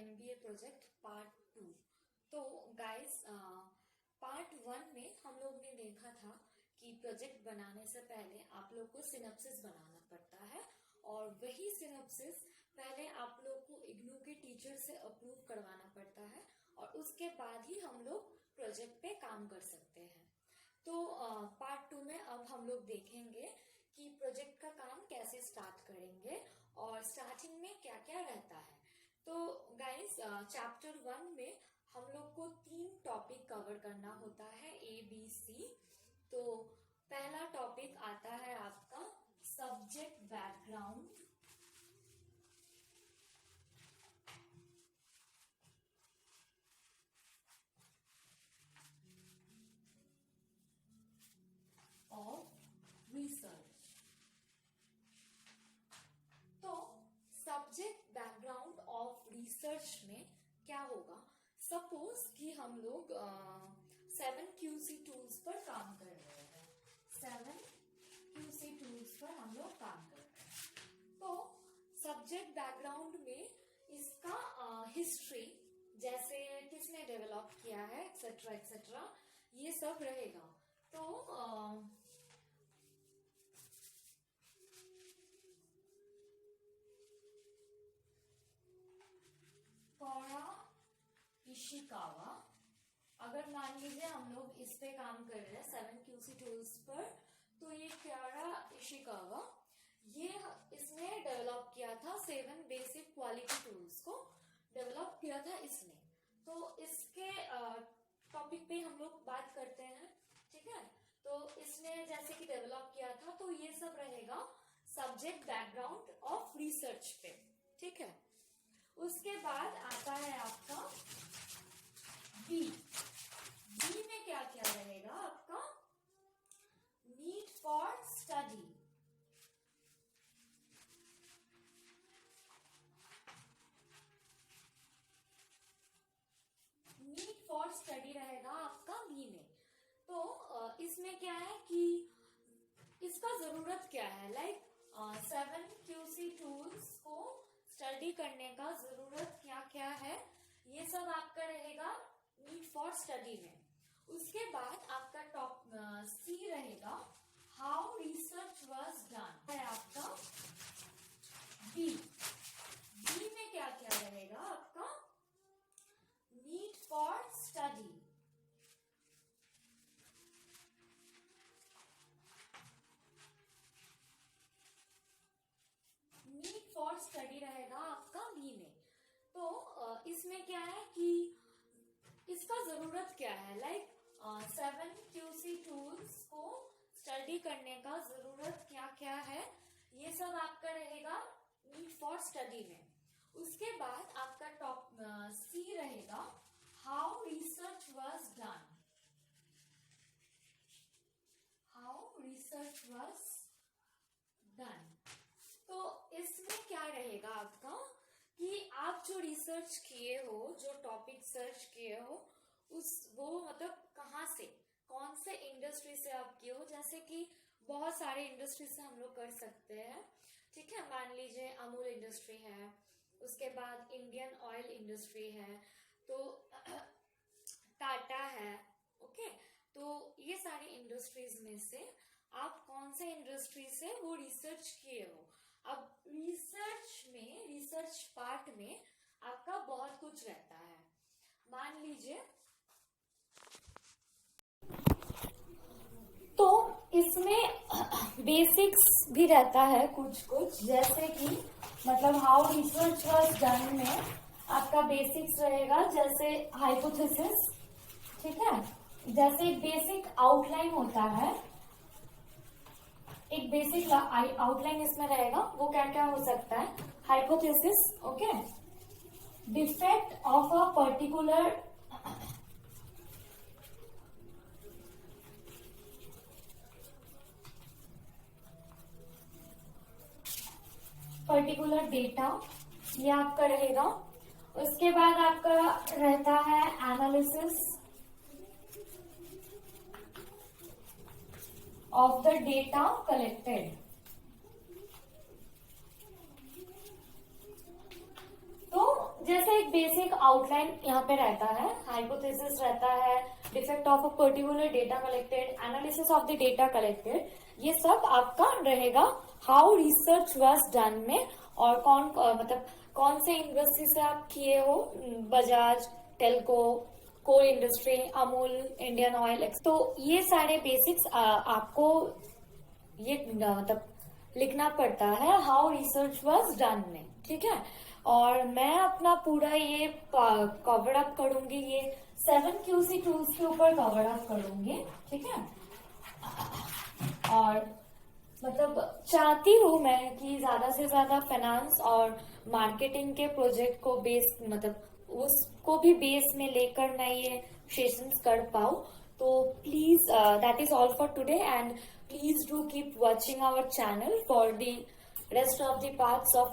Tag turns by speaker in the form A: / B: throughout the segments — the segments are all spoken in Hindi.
A: MBA project part 2। तो गाइस, पार्ट 1 में हम लोग ने देखा था कि प्रोजेक्ट बनाने से पहले आप लोग को सिनॉप्सिस बनाना पड़ता है और वही सिनॉप्सिस पहले आप लोग को इग्नू के टीचर से अप्रूव करवाना पड़ता है और उसके बाद ही हम लोग प्रोजेक्ट पे काम कर सकते हैं। तो पार्ट 2 में अब हम लोग देखेंगे कि प्रोजेक्ट का काम कैसे स्टार्ट करेंगे और स्टार्टिंग में क्या क्या रहता है। तो गाइस, चैप्टर 1 में हम लोग को 3 टॉपिक कवर करना होता है, ABC। तो पहला टॉपिक आता है आपका सब्जेक्ट बैकग्राउंड, ऑफ रिसर्च। तो सब्जेक्ट बैकग्राउंड ऑफ रिसर्च में क्या होगा, सपोज कि हम लोग 7QC टूल्स पर काम कर रहे हैं, 7QC टूल्स पर हम लोग काम कर रहे हैं। तो सब्जेक्ट बैकग्राउंड में इसका हिस्ट्री, जैसे किसने डेवलप किया है, एक्सेट्रा एक्सेट्रा, ये सब रहेगा। तो कोरा इशिकावा, अगर मान लीजिए हम लोग इस पे काम कर रहे हैं 7QC टूल्स पर, तो ये कोरा इशिकावा, ये इसने डेवलप किया था 7 बेसिक क्वालिटी टूल्स को डेवलप किया था इसने। तो इसके टॉपिक पे हम लोग बात करते हैं, ठीक है। तो इसने जैसे कि डेवलप किया था, तो ये सब रहेगा सब्जेक्ट बैकग्राउंड ऑफ रिसर्च पे, ठीक है। उसके बाद आता है आपका बी में क्या क्या रहेगा आपका, need for study. Need for study रहेगा आपका बी में। तो इसमें क्या है कि इसका जरूरत क्या है, लाइक 7QC टूल्स को स्टडी करने का जरूरत क्या क्या है, ये सब आपका रहेगा नीड फॉर स्टडी में। उसके बाद आपका टॉप सी रहेगा हाउ रिसर्च वाज डन, है आपका बी में क्या क्या रहेगा आपका, need for study. Need for study रहेगा आपका बी में। तो इसमें क्या है कि इसका जरूरत क्या है, लाइक 7QC टूल्स को स्टडी करने का जरूरत क्या क्या है, ये सब आपका रहेगा नीड फॉर स्टडी में। उसके बाद आपका टॉप सी रहेगा how research was done, how research was done. तो इसमें क्या रहेगा आपका कि आप जो रिसर्च किए हो, जो टॉपिक सर्च किए हो, वो मतलब कहाँ से, कौन से इंडस्ट्री से आप किए हो। जैसे कि बहुत सारे इंडस्ट्री से हम लोग कर सकते हैं, ठीक है। मान लीजिए अमूल इंडस्ट्री है, उसके बाद इंडियन ऑयल इंडस्ट्री है, तो टाटा है, ओके। तो ये सारी इंडस्ट्रीज में से आप कौन से इंडस्ट्री से वो रिसर्च किए हो। अब रिसर्च पार्ट में आपका बहुत कुछ रहता है। मान लीजिए, तो इसमें बेसिक्स भी रहता है कुछ कुछ, जैसे कि मतलब हाउ रिसर्च वाज डन में आपका बेसिक्स रहेगा, जैसे हाइपोथेसिस, ठीक है। जैसे एक बेसिक आउटलाइन होता है, एक बेसिक आउटलाइन इसमें रहेगा, वो क्या क्या हो सकता है, hypothesis, okay, defect of a particular data, ये आपका रहेगा। उसके बाद आपका रहता है analysis of the data collected. तो जैसे एक बेसिक आउटलाइन यहाँ पे रहता है, हाइपोथेसिस रहता है, defect of a particular data collected, analysis of the data collected, ये सब आपका रहेगा हाउ रिसर्च वाज डन में, और मतलब कौन से इंडस्ट्री से आप किए हो, Bajaj, Telco, coal industry, Amul, Indian Oil, तो ये सारे बेसिक्स आपको ये मतलब लिखना पड़ता है हाउ रिसर्च वाज डन में, ठीक है। और मैं अपना पूरा ये कवर अप करूंगी, ये 7 QC टूल्स के ऊपर कवर अप करूंगी, ठीक है। और मतलब चाहती हूँ मैं कि ज्यादा से ज्यादा फाइनेंस और मार्केटिंग के प्रोजेक्ट को बेस मतलब उसको भी बेस में लेकर मैं ये सेशंस कर पाऊँ। तो please that is all for today, and please do keep watching our channel for the rest of the parts of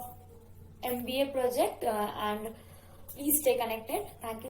A: MBA project, and please stay connected. Thank you.